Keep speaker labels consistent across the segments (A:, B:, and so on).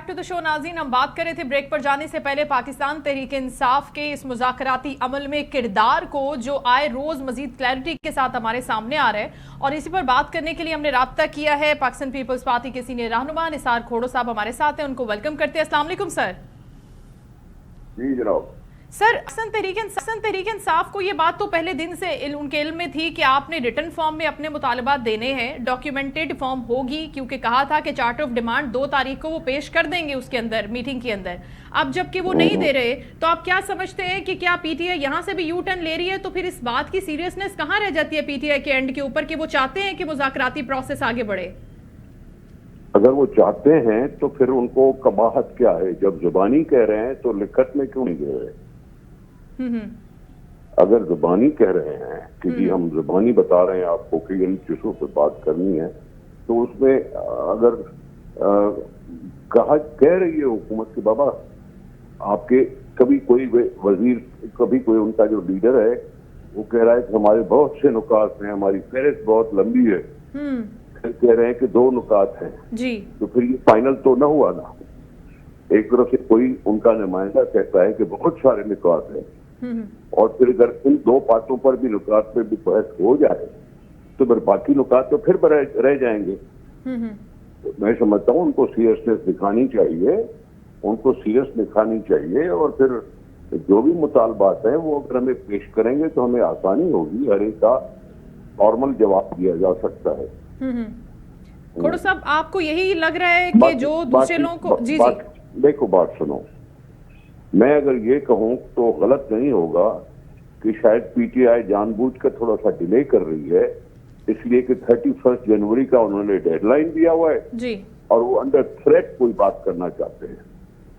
A: To the show नाज़रीन, हम बात कर रहे थे ब्रेक पर जाने से पहले पाकिस्तान तहरीक इंसाफ के इस मुज़ाकराती अमल में किरदार को, जो आए रोज़ मज़ीद क्लैरिटी के साथ हमारे सामने आ रहा है। और इसी पर बात करने के लिए हमने राब्ता किया है पाकिस्तान पीपल्स पार्टी के सीनियर रहनुमा निसार खोड़ो साहब हमारे साथ हैं। उनको वेलकम करते हैं। अस्सलाम वालेकुम सर।
B: जी जनाब।
A: सर, तहरीक इंसाफ को ये बात तो पहले दिन से उनके इल्म में थी कि आपने रिटर्न फॉर्म में अपने मुतालबात देने हैं, डॉक्यूमेंटेड फॉर्म होगी, क्योंकि कहा था कि चार्टर ऑफ डिमांड 2 तारीख को वो पेश कर देंगे उसके अंदर, मीटिंग के अंदर। अब जबकि वो नहीं दे रहे, तो आप क्या समझते हैं कि क्या पीटीआई यहाँ से भी यू टर्न ले रही है? तो फिर इस बात की सीरियसनेस कहाँ रह जाती है पीटीआई के एंड के ऊपर कि वो चाहते हैं कि मुज़ाकराती प्रोसेस आगे बढ़े?
B: अगर वो चाहते हैं तो फिर उनको कबाहत क्या है? जब जुबानी कह रहे हैं तो लिखत में क्यों नहीं दे रहे? अगर जुबानी कह रहे हैं कि जी हम जुबानी बता रहे हैं आपको कि इन चीजों पर बात करनी है, तो उसमें अगर कह रही है हुकूमत के बाबा आपके, कभी कोई वजीर, कभी कोई उनका जो लीडर है वो कह रहा है कि हमारे बहुत से नुकात हैं, हमारी फहरिस्त बहुत लंबी है, कह रहे हैं कि 2 नुकात हैं जी, तो फिर ये फाइनल तो ना हुआ ना। एक तरफ से कोई उनका नुमाइंदा कहता है कि बहुत सारे नुकात हैं, और फिर अगर इन 2 बातों पर भी नुकात पे भी बहस हो जाए तो फिर बाकी नुकात तो फिर रह जाएंगे। तो मैं समझता हूँ उनको सीरियसनेस दिखानी चाहिए, उनको सीरियस दिखानी चाहिए, और फिर जो भी मुतालबात हैं वो अगर हमें पेश करेंगे तो हमें आसानी होगी, हर एक का नॉर्मल जवाब दिया जा सकता है।
A: खोड़ो साहब, आपको यही लग रहा है कि जो दूसरे लोगों को जी
B: देखो, बात सुनो, मैं अगर ये कहूं तो गलत नहीं होगा कि शायद पीटीआई जानबूझकर थोड़ा सा डिले कर रही है, इसलिए कि 31 जनवरी का उन्होंने डेडलाइन दिया हुआ है जी, और वो अंडर थ्रेट कोई बात करना चाहते हैं।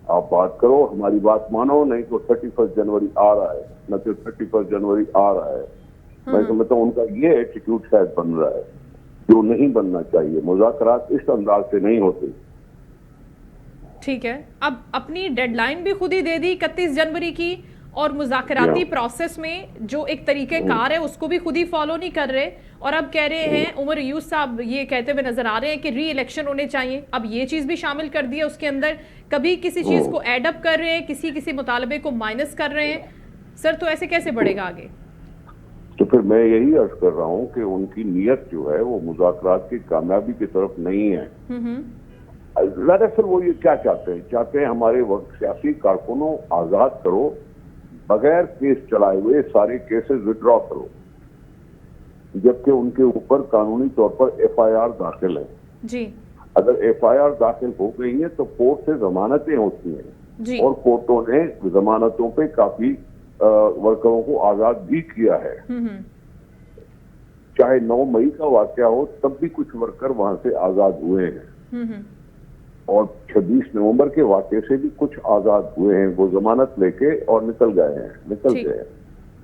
B: आप बात करो, हमारी बात मानो, नहीं तो 31 जनवरी आ रहा है, न तो 31 जनवरी आ रहा है। मैं समझता हूँ उनका ये एटीट्यूड शायद बन रहा है जो नहीं बनना चाहिए। मुज़ाकरात इस अंदाज से नहीं होते।
A: ठीक है, अब अपनी डेडलाइन भी खुद ही दे दी 31 जनवरी की, और मुज़ाकराती प्रोसेस में जो एक तरीके कार है उसको भी खुद ही फॉलो नहीं कर रहे, और अब कह रहे हैं उमर यूस साहब ये कहते हुए नजर आ रहे हैं कि री इलेक्शन होने चाहिए। अब ये चीज भी शामिल कर दी है उसके अंदर, कभी किसी चीज को एड अप कर रहे हैं, किसी मुतालबे को माइनस कर रहे हैं। सर, तो ऐसे कैसे बढ़ेगा आगे?
B: तो फिर मैं यही अर्ज कर रहा हूँ कि उनकी नीयत जो है वो मुज़ाकरात की कामयाबी की तरफ नहीं है। दरअसल वो ये क्या चाहते हैं? चाहते हैं हमारे वक्त सियासी कारकुनों आजाद करो, बगैर केस चलाए हुए सारे केसेस विड्रॉ करो, जबकि उनके ऊपर कानूनी तौर पर एफआईआर दाखिल है जी। अगर एफआईआर दाखिल हो गई है तो कोर्ट से जमानतें होती हैं जी, और कोर्टों ने जमानतों पे काफी वर्करों को आजाद भी किया है। चाहे 9 मई का वाकया हो तब भी कुछ वर्कर वहां से आजाद हुए हैं, और 26 नवंबर के वाकये से भी कुछ आजाद हुए हैं, वो जमानत लेके और निकल गए।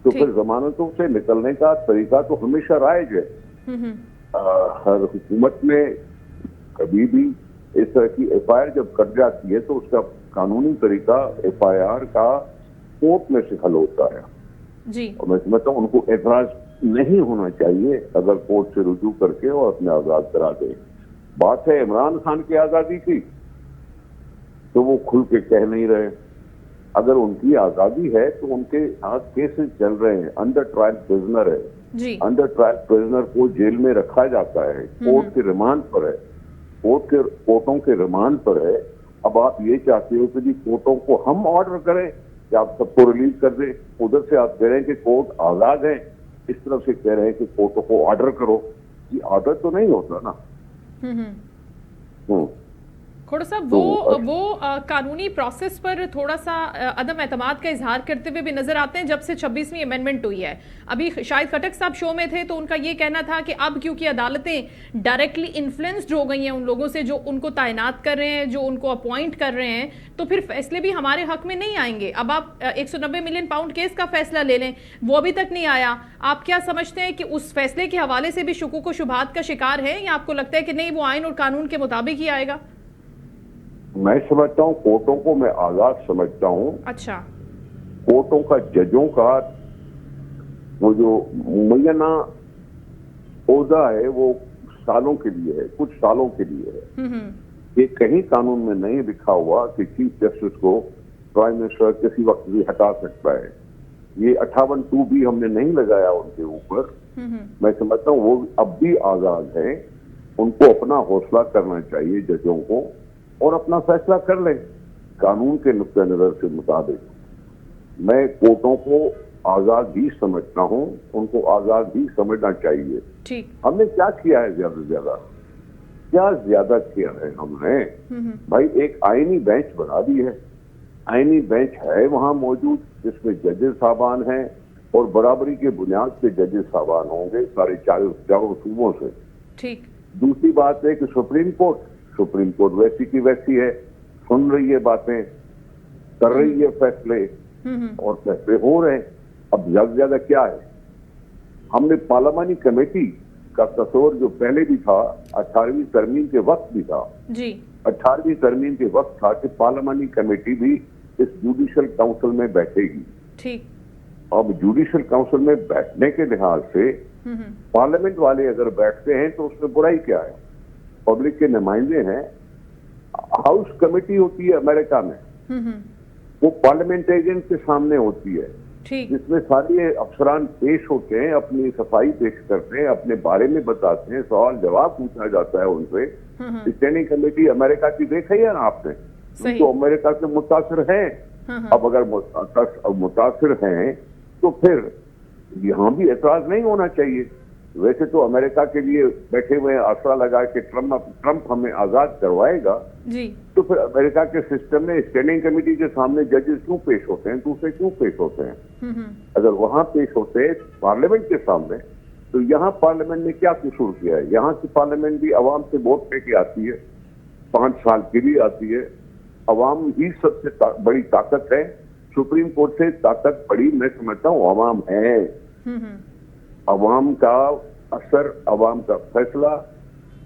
B: तो फिर जमानतों से निकलने का तरीका तो हमेशा राइज है। हर हुकूमत में कभी भी इस तरह की एफआईआर जब कट जाती है तो उसका कानूनी तरीका एफआईआर का कोर्ट में से हल होता है जी, और मैं समझता हूँ उनको एतराज नहीं होना चाहिए अगर कोर्ट से रुजू करके और अपने आजाद करा दे। बात है इमरान खान की आजादी की, तो वो खुल के कह नहीं रहे। अगर उनकी आजादी है तो उनके यहाँ केसेस चल रहे हैं, अंडर ट्रायल प्रिजनर है जी, अंडर ट्रायल प्रिजनर को जेल में रखा जाता है, कोर्ट के रिमांड पर है, कोर्टों के रिमांड पर है। अब आप ये चाहते हो कि जी कोर्टों को हम ऑर्डर करें कि आप सबको रिलीज कर दें, उधर से आप कह रहे हैं कि कोर्ट आजाद है, इस तरफ से कह रहे हैं कि कोर्टों को ऑर्डर करो। ये ऑर्डर तो नहीं होता ना।
A: खोड़ो साहब, वो कानूनी प्रोसेस पर थोड़ा सा अदम एतमाद का इजहार करते हुए भी नजर आते हैं जब से 26वीं अमेंडमेंट हुई है। अभी शायद खटक साहब शो में थे तो उनका ये कहना था कि अब क्योंकि अदालतें डायरेक्टली इन्फ्लुएंस्ड हो गई हैं उन लोगों से जो उनको तैनात कर रहे हैं, जो उनको अपॉइंट कर रहे हैं, तो फिर फैसले भी हमारे हक में नहीं आएंगे। अब आप 190 मिलियन पाउंड केस का फैसला ले लें, वो अभी तक नहीं आया। आप क्या समझते हैं कि उस फैसले के हवाले से भी शुकूक व शुबहात का शिकार है, या आपको लगता है कि नहीं वो आइन और कानून के मुताबिक ही आएगा?
B: मैं समझता हूँ कोर्टों को मैं आजाद समझता हूँ।
A: अच्छा,
B: कोर्टों का, जजों का वो जो मुय्यना ओहदा है वो सालों के लिए है, कुछ सालों के लिए है। ये कहीं कानून में नहीं लिखा हुआ कि चीफ जस्टिस को प्राइम मिनिस्टर किसी वक्त भी हटा सकता है। ये 58(2) भी हमने नहीं लगाया उनके ऊपर। मैं समझता हूँ वो अब भी आजाद है, उनको अपना हौसला करना चाहिए जजों को, और अपना फैसला कर लें कानून के नुक्ते नजर के मुताबिक। मैं कोर्टों को आजाद ही समझता हूँ, उनको आजाद ही समझना चाहिए।
A: ठीक।
B: हमने क्या किया है ज्यादा से ज्यादा, क्या ज्यादा किया है हमने? भाई एक आईनी बेंच बना दी है, आईनी बेंच है वहां मौजूद, जिसमें जजेस साहबान हैं और बराबरी के बुनियाद पे जजेस साहबान होंगे सारे चारों सूबों से।
A: ठीक।
B: दूसरी बात है कि सुप्रीम कोर्ट वैसी की वैसी है, सुन रही है बातें, कर रही है फैसले, और फैसले हो रहे हैं। अब ज्यादा से ज्यादा क्या है, हमने पार्लियामानी कमेटी का तस्वर जो पहले भी था, 18वीं तरमीम के वक्त भी था
A: जी,
B: 18वीं तरमीम के वक्त था कि पार्लियामानी कमेटी भी इस जुडिशल काउंसिल में बैठेगी।
A: ठीक।
B: अब जुडिशल काउंसिल में बैठने के लिहाज से पार्लियामेंट वाले अगर बैठते हैं तो उसमें बुराई क्या है? पब्लिक के नुमाइंदे हैं। हाउस कमेटी होती है अमेरिका में, वो पार्लियामेंटेरियन के सामने होती है,
A: ठीक।
B: जिसमें सारे अफसरान पेश होते हैं, अपनी सफाई पेश करते हैं, अपने बारे में बताते हैं, सवाल जवाब पूछा जाता है उनसे। स्टैंडिंग कमेटी अमेरिका की देखी है ना आपने?
A: सही।
B: तो अमेरिका से मुतासिर हैं। अब अगर मुतासिर हैं तो फिर यहाँ भी एतराज नहीं होना चाहिए। वैसे तो अमेरिका के लिए बैठे हुए आसरा लगा के ट्रंप हमें आजाद करवाएगा
A: जी,
B: तो फिर अमेरिका के सिस्टम में स्टैंडिंग कमेटी के सामने जजेस क्यों पेश होते हैं, दूसरे क्यों पेश होते हैं? अगर वहां पेश होते हैं पार्लियामेंट के सामने, तो यहाँ पार्लियामेंट ने क्या कसूर किया है? यहाँ की पार्लियामेंट भी अवाम से वोट लेके आती है, 5 साल के लिए आती है। अवाम ही सबसे बड़ी ताकत है। सुप्रीम कोर्ट से ताकत बड़ी मैं समझता हूँ अवाम है। अवाम का असर, अवाम का फैसला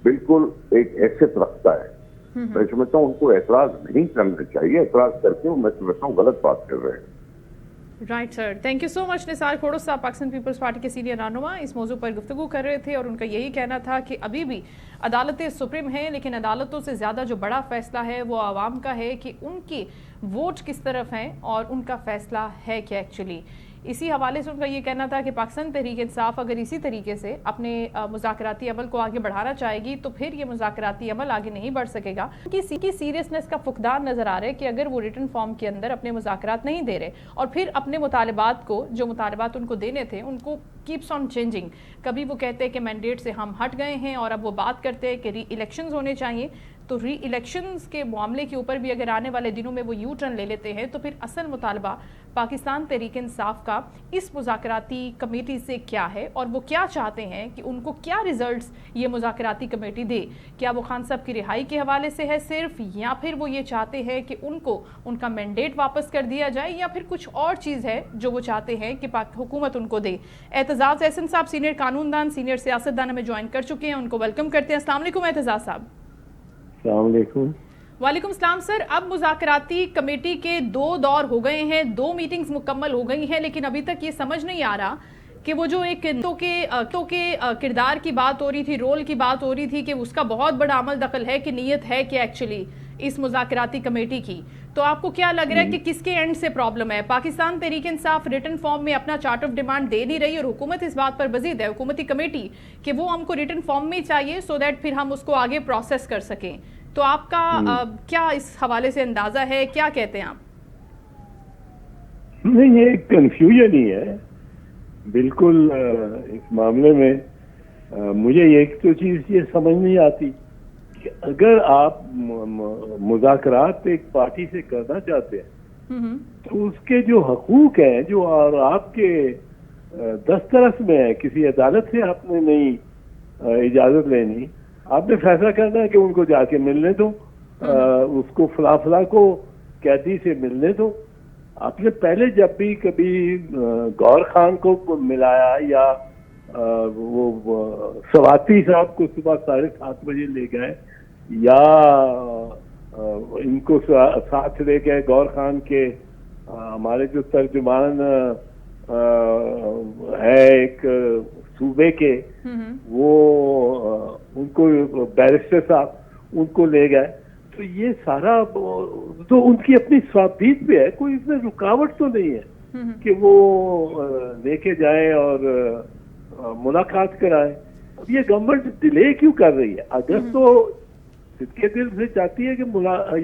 B: बिल्कुल एक हैसियत रखता है। मैं समझता हूँ उनको एतराज नहीं करना चाहिए। एतराज करके वो मैं समझता हूँ गलत बात कर रहे हैं।
A: Right sir, thank you so much. Nisar Khuhro sahab Pakistan peoples party के सीनियर रहनुमा इस मौजू पर गुफ्तगू कर रहे थे और उनका यही कहना था कि अभी भी अदालतें सुप्रीम हैं, लेकिन अदालतों से ज़्यादा जो बड़ा फैसला है वो आवाम का है कि उनकी वोट किस तरफ हैं और उनका फैसला है क्या एक्चुअली। इसी हवाले से उनका ये कहना था कि पाकिस्तान तहरीक इंसाफ अगर इसी तरीके से अपने मुज़ाकराती अमल को आगे बढ़ाना चाहेगी तो फिर ये मुज़ाकराती अमल आगे नहीं बढ़ सकेगा। किसी की सीरियसनेस का फुकदान नज़र आ रहा है कि अगर वो रिटन फॉर्म के अंदर अपने मुज़ाकरात नहीं दे रहे और फिर अपने मुतालबात को, जो मुतालबात उनको देने थे, उनको कीप्स ऑन चेंजिंग। कभी वो कहते हैं कि मैंडेट से हम हट गए हैं और अब वो बात करते हैं कि री इलेक्शंस होने चाहिए। तो री इलेक्शंस के मामले के ऊपर भी अगर आने वाले दिनों में वो यू टर्न ले लेते हैं तो फिर असल मुतालबा पाकिस्तान तहरीक इंसाफ का इस मुज़ाकराती कमेटी से क्या है और वो क्या चाहते हैं कि उनको क्या रिजल्ट्स ये मुज़ाकराती कमेटी दे। क्या वो खान साहब की रिहाई के हवाले से है सिर्फ, या फिर वो ये चाहते हैं कि उनको उनका मैंडेट वापस कर दिया जाए, या फिर कुछ और चीज़ है जो वो चाहते हैं कि हुकूमत उनको दे। एतजाज़ एहसन साहब सीनियर कानूनदान, सीनियर सियासतदान हमें ज्वाइन कर चुके हैं, उनको वेलकम करते हैं। अस्सलाम वालेकुम एतजाज़ साहब। वालेकुम सलाम सर। अब मुज़ाकराती कमेटी के 2 दौर हो गए हैं, 2 मीटिंग्स मुकम्मल हो गई हैं, लेकिन अभी तक ये समझ नहीं आ रहा कि वो जो एक तो के किरदार की बात हो रही थी, रोल की बात हो रही थी कि उसका बहुत बड़ा अमल दखल है कि नीयत है कि एक्चुअली इस मुज़ाकराती कमेटी की। तो आपको क्या लग रहा है कि किसके एंड से प्रॉब्लम है? पाकिस्तान तहरीक इंसाफ रिटन फॉर्म में अपना चार्ट ऑफ डिमांड दे नहीं रही और हुकूमत इस बात पर बजीद है, हुकूमती कमेटी, कि वो हमको रिटन फॉर्म में ही चाहिए सो दैट फिर हम उसको आगे प्रोसेस कर सकें। तो आपका क्या इस हवाले से अंदाजा है, क्या कहते हैं आप?
C: नहीं, ये कंफ्यूजन ही है बिल्कुल इस मामले में। मुझे एक तो चीज ये समझ नहीं आती कि अगर आप मुज़ाकरात एक पार्टी से करना चाहते हैं तो उसके जो हकूक हैं, जो और आपके दस्तरस में है, किसी अदालत से आपने नहीं इजाजत लेनी, आपने फैसला करना है कि उनको जाके मिलने दो, उसको फला को कैदी से मिलने दो। आपने पहले जब भी कभी गौर खान को मिलाया या वो सवाती साहब को सुबह 7:30 बजे ले गए या इनको साथ ले गए गौर खान के हमारे जो तर्जुमान है एक सूबे के, वो उनको बैरिस्टर साहब उनको ले गए, تو یہ سارا تو ان کی اپنی صوابدید پہ ہے, کوئی اس میں رکاوٹ تو نہیں ہے کہ وہ لے کے جائیں اور ملاقات کرائیں. اب یہ گورنمنٹ ڈیلے کیوں کر رہی ہے؟ اگر تو صدقے دل سے چاہتی ہے کہ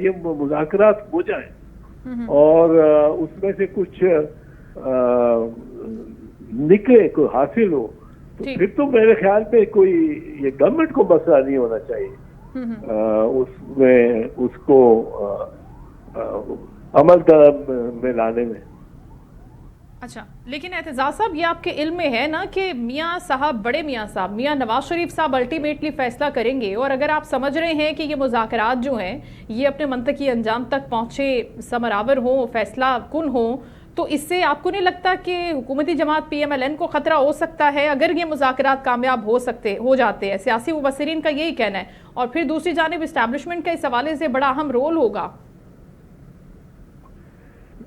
C: یہ مذاکرات ہو جائیں اور اس میں سے کچھ نکلے, کوئی حاصل ہو, تو پھر تو میرے خیال میں کوئی یہ گورنمنٹ کو مسئلہ نہیں ہونا چاہیے اس میں اس کو عمل میں لانے میں.
A: اچھا, لیکن اعتزاز صاحب یہ آپ کے علم میں ہے نا کہ میاں صاحب, بڑے میاں صاحب, میاں نواز شریف صاحب الٹیمیٹلی فیصلہ کریں گے, اور اگر آپ سمجھ رہے ہیں کہ یہ مذاکرات جو ہیں یہ اپنے منطقی انجام تک پہنچے, ثمرآور ہوں, فیصلہ کن ہوں, تو اس سے آپ کو نہیں لگتا کہ حکومتی جماعت پی ایم ایل این کو خطرہ ہو سکتا ہے اگر یہ مذاکرات کامیاب ہو جاتے ہیں؟ سیاسی مبصرین کا یہی کہنا ہے. اور پھر دوسری جانب اسٹیبلشمنٹ کا اس حوالے سے بڑا اہم رول ہوگا.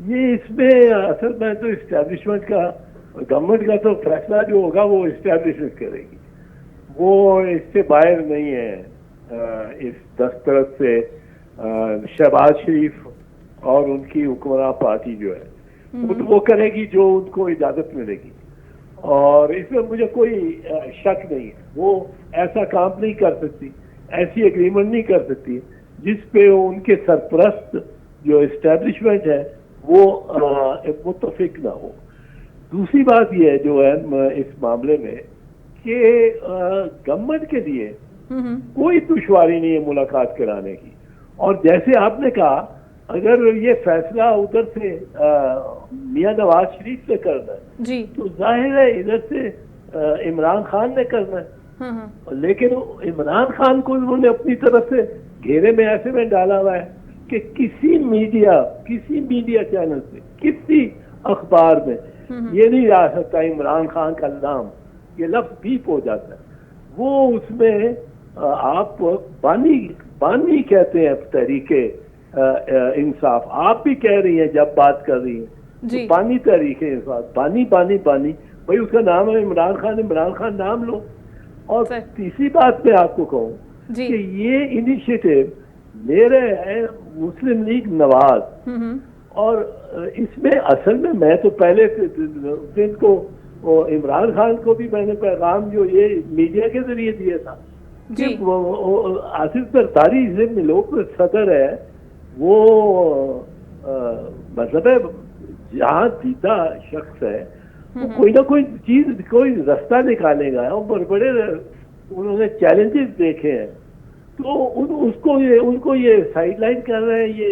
C: یہ اس میں اصل میں تو اسٹیبلشمنٹ کا, گورنمنٹ کا تو فیصلہ جو ہوگا وہ اسٹیبلشمنٹ کرے گی, وہ اس سے باہر نہیں ہے. اس دسترس سے شہباز شریف اور ان کی حکمراں پارٹی جو ہے وہ کرے گی جو ان کو اجازت ملے گی, اور اس میں مجھے کوئی شک نہیں ہے. وہ ایسا کام نہیں کر سکتی, ایسی اگریمنٹ نہیں کر سکتی جس پہ ان کے سرپرست جو اسٹیبلشمنٹ ہے وہ متفق نہ ہو. دوسری بات یہ ہے جو ہے اس معاملے میں کہ گورنمنٹ کے لیے کوئی دشواری نہیں ہے ملاقات کرانے کی, اور جیسے آپ نے کہا اگر یہ فیصلہ ادھر سے میاں نواز شریف سے کرنا ہے
A: جی
C: تو ظاہر ہے ادھر سے عمران خان نے کرنا ہے, لیکن عمران خان کو انہوں نے اپنی طرف سے گھیرے میں ایسے میں ڈالا ہوا ہے کہ کسی میڈیا چینل سے, کسی اخبار میں یہ نہیں آ سکتا عمران خان کا نام, یہ لفظ بیپ ہو جاتا ہے. وہ اس میں آپ بانی کہتے ہیں تحریک انصاف, آپ بھی کہہ رہی ہیں جب بات کر رہی ہیں بانی تحریک انصاف, بانی بھائی اس کا نام ہے عمران خان نام لو. اور تیسری بات میں آپ کو کہوں کہ یہ انیشیٹو لے رہے ہیں مسلم لیگ نواز, اور اس میں اصل میں تو پہلے دن کو عمران خان کو بھی میں نے پیغام جو یہ میڈیا کے ذریعے دیا تھا کہ آصف زرداری ضمن لوگ صدر ہے, وہ مطلب جہاں جیتا شخص ہے وہ کوئی نہ کوئی چیز, کوئی رستہ نکالے گا, اور بڑے انہوں نے چیلنجز دیکھے ہیں, تو ان کو یہ سائڈ لائن کر رہے ہیں یہ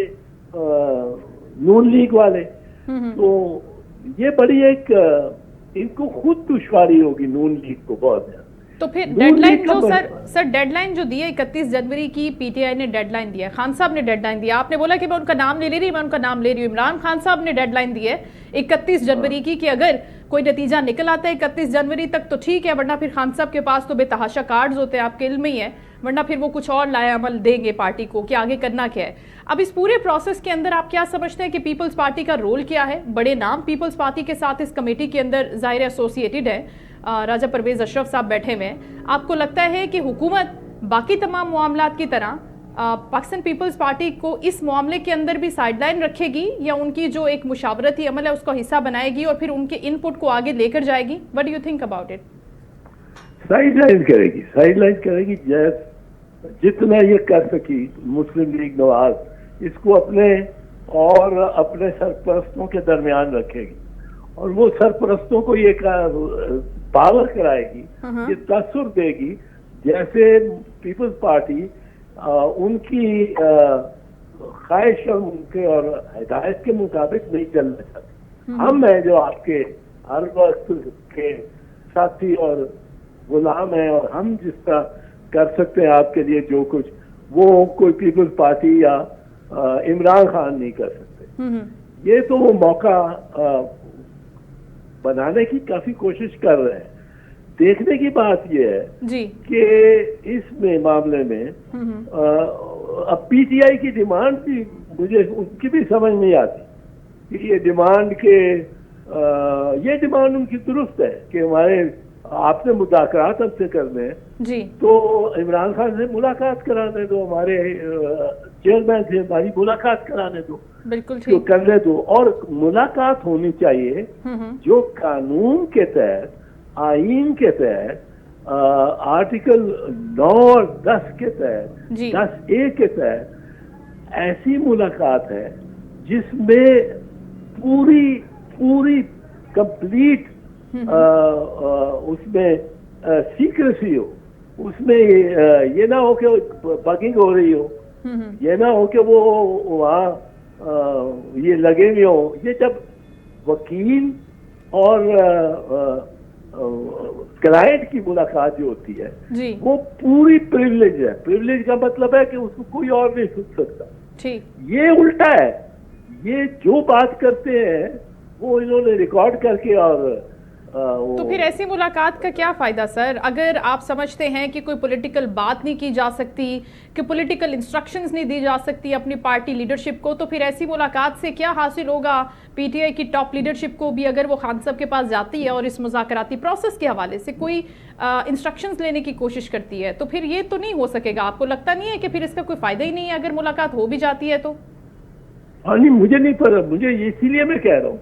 C: نون لیگ والے. تو یہ بڑی ایک ان کو خود دشواری ہوگی نون لیگ کو بہت زیادہ.
A: تو پھر ڈیڈ لائن جو سر ڈیڈ لائن جو دی ہے 31 جنوری کی پی ٹی آئی نے ڈیڈ لائن دیا ہے, خان صاحب نے ڈیڈ لائن دیا, آپ نے بولا کہ میں ان کا نام لے رہی, میں ان کا نام لے رہی ہوں, عمران خان صاحب نے ڈیڈ لائن دی ہے 31 جنوری کی کہ اگر کوئی نتیجہ نکل آتا ہے 31 جنوری تک تو ٹھیک ہے, ورنہ پھر خان صاحب کے پاس تو بے تحاشا کارڈز ہوتے ہیں, آپ کے علم میں ہی ہے, ورنہ پھر وہ کچھ اور لائے عمل دیں گے پارٹی کو کہ آگے کرنا کیا ہے. اب اس پورے پروسیس کے اندر آپ کیا سمجھتے ہیں کہ پیپلز پارٹی کا رول کیا ہے؟ بڑے نام پیپلز پارٹی کے ساتھ اس کمیٹی کے اندر ظاہر ایسوسیٹڈ ہے, راجہ پرویز اشرف صاحب بیٹھے ہوئے ہیں. آپ کو لگتا ہے کہ حکومت باقی تمام معاملات کی طرح پاکستان پیپلز پارٹی کو اس معاملے کے اندر بھی سائیڈ لائن رکھے گی, یا ان کی جو ایک مشاورتی عمل ہے اس کا حصہ بنائے گی اور پھر ان کے ان پٹ کو آگے لے کر جائے گی؟ What do you think about it?
C: Side line کرے گی جتنا یہ کر سکی مسلم لیگ نواز, اس کو اپنے سرپرستوں کے درمیان رکھے گی, اور وہ سرپرستوں کو یہ پاور کرائے گی, یہ تاثر دے گی جیسے پیپلز پارٹی ان کی خواہش اور ہدایت کے مطابق نہیں چلنا چاہتی. ہم ہیں جو آپ کے ہر وقت کے ساتھی اور غلام ہیں, اور ہم جس طرح کر سکتے ہیں آپ کے لیے جو کچھ, وہ کوئی پیپلز پارٹی یا عمران خان نہیں کر سکتے. یہ تو وہ موقع بنانے کی کافی کوشش کر رہے ہیں. دیکھنے کی بات یہ ہے کہ اس میں معاملے میں اب پی ٹی آئی کی ڈیمانڈ بھی مجھے ان کی بھی سمجھ نہیں آتی کہ یہ ڈیمانڈ ان کی درست ہے کہ ہمارے آپ نے مذاکرات ہم سے کرنے ہیں, تو عمران خان سے ملاقات کرانے دو, ہمارے چیئرمین سے ہماری ملاقات کرانے دو,
A: بالکل
C: تو
A: ٹھیک.
C: کرنے دو. اور ملاقات ہونی چاہیے جو قانون کے تحت, آئین کے تحت, آرٹیکل 9 اور 10 کے تحت,
A: جی.
C: 10A کے تحت ایسی ملاقات ہے جس میں پوری کمپلیٹ اس میں سیکریسی ہو, اس میں یہ نہ ہو کہ بگنگ ہو رہی ہو, یہ نہ ہو کہ وہ وہاں یہ لگے ہوئے ہو. یہ جب وکیل اور کلائنٹ کی ملاقات جو ہوتی ہے
A: جی.
C: وہ پوری پریولیج ہے. پریولیج کا مطلب ہے کہ اس کو کوئی اور نہیں سن سکتا.
A: ٹھیک.
C: یہ الٹا ہے. یہ جو بات کرتے ہیں وہ انہوں نے ریکارڈ کر کے اور
A: تو پھر ایسی ملاقات کا کیا فائدہ سر؟ اگر آپ سمجھتے ہیں کہ کوئی پولیٹیکل بات نہیں کی جا سکتی, کہ پولیٹیکل انسٹرکشنز نہیں دی جا سکتی اپنی پارٹی لیڈرشپ کو, تو پھر ایسی ملاقات سے کیا حاصل ہوگا پی ٹی آئی کی ٹاپ لیڈرشپ کو بھی؟ اگر وہ خان صاحب کے پاس جاتی ہے اور اس مذاکراتی پروسیس کے حوالے سے کوئی انسٹرکشنز لینے کی کوشش کرتی ہے, تو پھر یہ تو نہیں ہو سکے گا. آپ کو لگتا نہیں ہے کہ پھر اس کا کوئی فائدہ ہی نہیں ہے اگر ملاقات ہو بھی جاتی ہے تو؟
C: ہاں نہیں, مجھے نہیں پتا. مجھے اسی لیے میں کہہ رہا ہوں,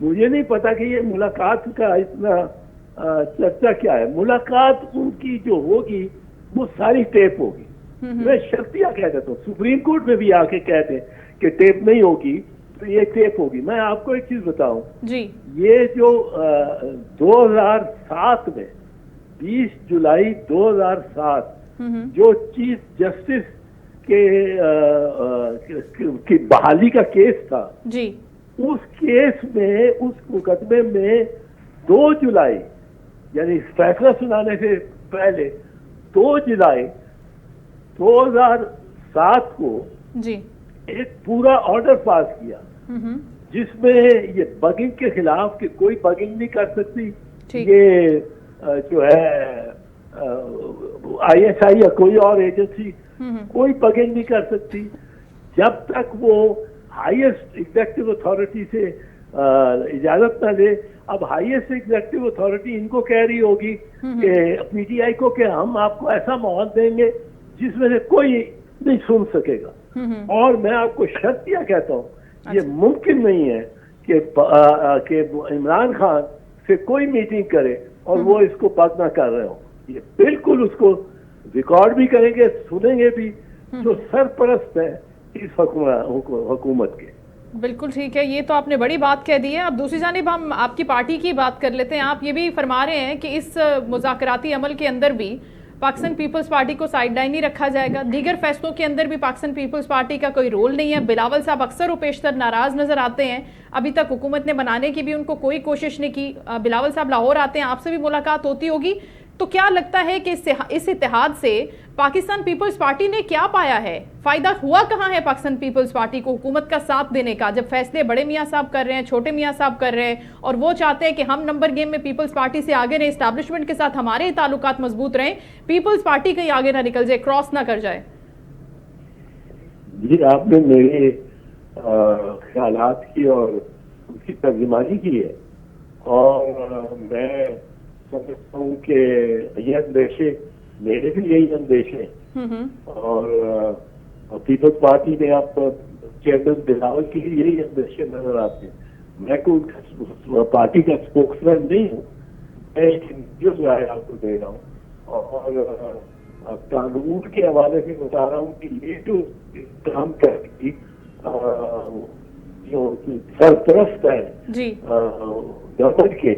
C: مجھے نہیں پتا کہ یہ ملاقات کا اتنا چرچا کیا ہے. ملاقات ان کی جو ہوگی وہ ساری ٹیپ ہوگی. میں شرطیہ کہہ دیتا ہوں, سپریم کورٹ میں بھی آ کے کہتے ہیں کہ ٹیپ نہیں ہوگی تو یہ ٹیپ ہوگی. میں آپ کو ایک چیز بتاؤں,
A: جی.
C: یہ جو 2007 میں 20 جولائی 2007 جو چیف جسٹس کی بحالی کا کیس تھا,
A: جی.
C: اس کیس میں, اس مقدمے میں 2 جولائی یعنی فیصلہ سنانے سے پہلے 2 جولائی 2007 کو
A: جی.
C: ایک پورا آرڈر پاس کیا جس میں یہ بگنگ کے خلاف کہ کوئی بگنگ نہیں کر سکتی. یہ جو ہے آئی ایس آئی یا کوئی اور ایجنسی کوئی بگنگ نہیں کر سکتی جب تک وہ ہائیسٹ ایگزیکٹو اتھارٹی سے اجازت نہ لے. اب ہائیسٹ ایگزیکٹو اتھارٹی ان کو کہہ رہی ہوگی کہ پی ٹی آئی کو کہ ہم آپ کو ایسا ماحول دیں گے جس میں سے کوئی نہیں سن سکے گا. اور میں آپ کو شرطیہ کہتا ہوں, یہ ممکن نہیں ہے کہ عمران خان سے کوئی میٹنگ کرے اور وہ اس کو بات نہ کر رہے ہوں. یہ بالکل اس کو ریکارڈ بھی کریں گے, سنیں گے بھی, جو سرپرست ہے اس حکومت کے.
A: بالکل ٹھیک ہے, یہ تو آپ نے بڑی بات کہہ دی ہے. اب دوسری جانب ہم آپ کی پارٹی کی بات کر لیتے ہیں. آپ یہ بھی فرما رہے ہیں کہ اس مذاکراتی عمل کے اندر بھی پاکستان پیپلز پارٹی کو سائیڈ لائن نہیں رکھا جائے گا. دیگر فیصلوں کے اندر بھی پاکستان پیپلز پارٹی کا کوئی رول نہیں ہے. بلاول صاحب اکثر و بیشتر ناراض نظر آتے ہیں. ابھی تک حکومت نے بنانے کی بھی ان کو کوئی کوشش نہیں کی. بلاول صاحب لاہور آتے ہیں, آپ سے بھی ملاقات ہوتی ہوگی, تو کیا لگتا ہے کہ اس اتحاد سے پاکستان پیپلز پارٹی نے کیا پایا ہے؟ فائدہ ہوا کہاں ہے پاکستان پیپلز پارٹی کو حکومت کا ساتھ دینے کا, جب فیصلے بڑے میاں صاحب کر رہے ہیں, چھوٹے میاں صاحب کر رہے ہیں, اور وہ چاہتے ہیں کہ ہم نمبر گیم میں پیپلز پارٹی سے آگے رہیں, اسٹیبلشمنٹ کے ساتھ ہمارے تعلقات مضبوط رہیں, پیپلز پارٹی کہیں آگے نہ نکل جائے, کراس نہ کر جائے.
C: جی, آپ نے میرے خیالات کی اور اس کی ترجمانی کی ہے, اور میں سمجھتا ہوں کہ یہ اندیشے میرے بھی یہی اندیشے ہیں, اور پیپلز پارٹی میں آپ چیئرمین بلاول کی بھی یہی اندیشے نظر آتے ہیں. میں کوئی پارٹی کا اسپوکس مین نہیں ہوں, میں ایک جو رائے آپ کو دے رہا ہوں, اور قانون کے حوالے سے بتا رہا ہوں کہ یہ جو کام کرتی جو سرپرست ہے گورنمنٹ کے,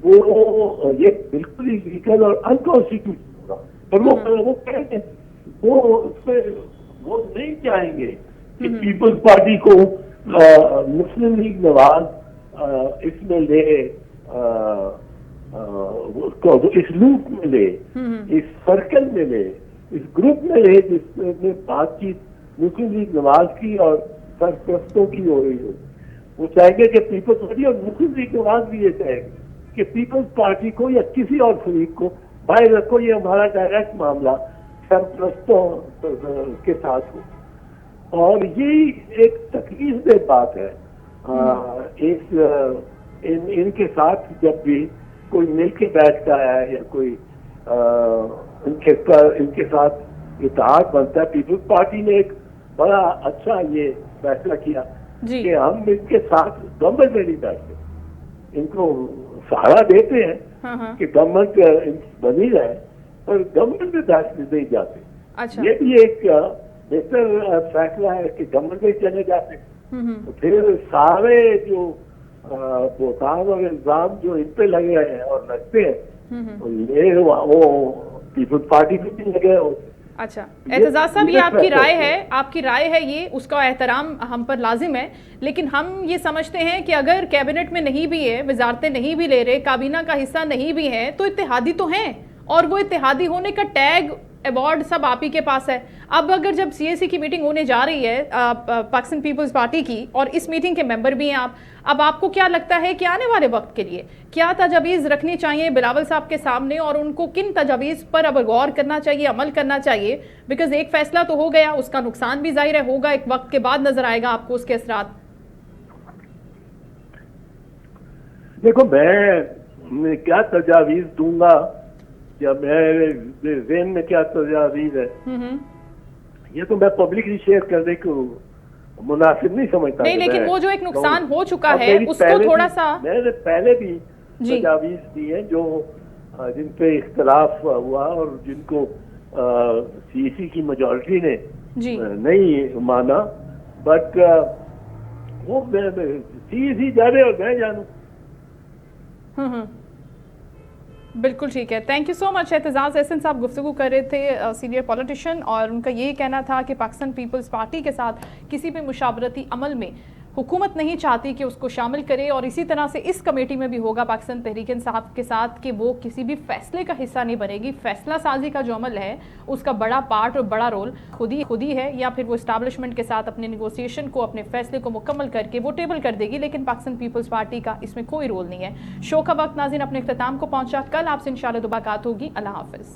C: وہ یہ بالکل ہی لیگل اور انکانسٹیٹیوشنل ہوگا. اور وہ کہتے ہیں وہ نہیں چاہیں گے کہ پیپلز پارٹی کو مسلم لیگ نواز اس میں لے, اس لوپ میں لے, اس سرکل میں لے, اس گروپ میں لے جس میں بات چیت مسلم لیگ نواز کی اور سرپرستوں کی ہو رہی ہو. وہ چاہیں گے کہ پیپلز پارٹی, اور مسلم لیگ نواز بھی یہ چاہیں گے کہ پیپلز پارٹی کو یا کسی اور فریق کو باہر رکھو, یہ ہمارا ڈائریکٹ معاملہ سرپرستوں کے ساتھ ہو. اور یہ ایک تکلیف دہ بات ہے. ان کے ساتھ جب بھی کوئی مل کے بیٹھتا ہے یا کوئی ان کے ساتھ اتحاد بنتا ہے, پیپلز پارٹی نے ایک बड़ा अच्छा ये फैसला किया
A: जी
C: कि हम इनके साथ गवर्नमेंट में नहीं बैठते, इनको सहारा देते हैं
A: हाँ हाँ
C: कि गवर्नमेंट बनी रहे, पर गवर्नमेंट में बैठने नहीं जाते।
A: अच्छा
C: ये भी एक बेहतर फैसला है कि गवर्नमेंट में चले जाते। तो फिर सारे जो बोतान और इल्जाम जो इन पे लगे हैं और लगते हैं, तो ये वो पीपल्स पार्टी पे भी लगे होते।
A: अच्छा एतजाज साहब, ये आपकी राय
C: फैसला
A: है, आपकी राय है, ये उसका एहतराम हम पर लाजिम है, लेकिन हम ये समझते हैं कि अगर कैबिनेट में नहीं भी है, वजारतें नहीं भी ले रहे, काबीना का हिस्सा नहीं भी है, तो इत्तेहादी तो हैं, और वो इत्तेहादी होने का टैग अवार्ड सब आप ही के पास है। अब अगर जब सीएसी की मीटिंग होने जा रही है पाकिस्तान पीपल्स पार्टी की, और इस मीटिंग के मेंबर भी हैं आप, अब आपको क्या लगता है कि आने वाले वक्त के लिए क्या तजावीज़ रखनी चाहिए बिलावल साहब के सामने, और उनको किन तजावीज़ पर अब गौर करना चाहिए, अमल करना चाहिए? बिकॉज एक फैसला तो हो गया, उसका नुकसान भी जाहिर है होगा, एक वक्त के बाद नजर आएगा आपको उसके असरात।
C: देखो मैं क्या तजावीज दूंगा या मेरे ज़हन में क्या तजावीज है, ये तो मैं पब्लिकली शेयर करने को मुनासिब नहीं समझता।
A: नहीं, लेकिन वो जो एक नुकसान हो चुका है
C: मेरी
A: उसको
C: पहले
A: थोड़ा
C: भी-
A: सा
C: मैंने पहले भी
A: जी।
C: तजावीज दी है जो जिन पे इख्तलाफ हुआ और जिनको सीसी की मेजॉरिटी ने
A: जी
C: नहीं माना, बट वो सीसी जाने और मैं जानूं।
A: बिल्कुल ठीक है। Thank you so much. Aitzaz Ahsan साहब गुफ्तगू कर रहे थे, सीनियर पॉलिटिशियन, और उनका ये कहना था कि पाकिस्तान पीपल्स पार्टी के साथ किसी भी मुशावरती अमल में हुकूमत नहीं चाहती कि उसको शामिल करे, और इसी तरह से इस कमेटी में भी होगा पाकिस्तान तहरीक इंसाफ के साथ कि वो किसी भी फैसले का हिस्सा नहीं बनेगी। फैसला साजी का जो अमल है उसका बड़ा पार्ट और बड़ा रोल खुद ही है, या फिर वो इस्टेब्लिशमेंट के साथ अपने नेगोशिएशन को, अपने फैसले को मुकम्मल करके वो टेबल कर देगी, लेकिन पाकिस्तान पीपल्स पार्टी का इसमें कोई रोल नहीं है। शो का वक्त नाज़रीन अपने इख्तिताम को पहुंचा। कल आपसे इंशाल्लाह मुलाकात होगी। अल्लाह हाफिज़।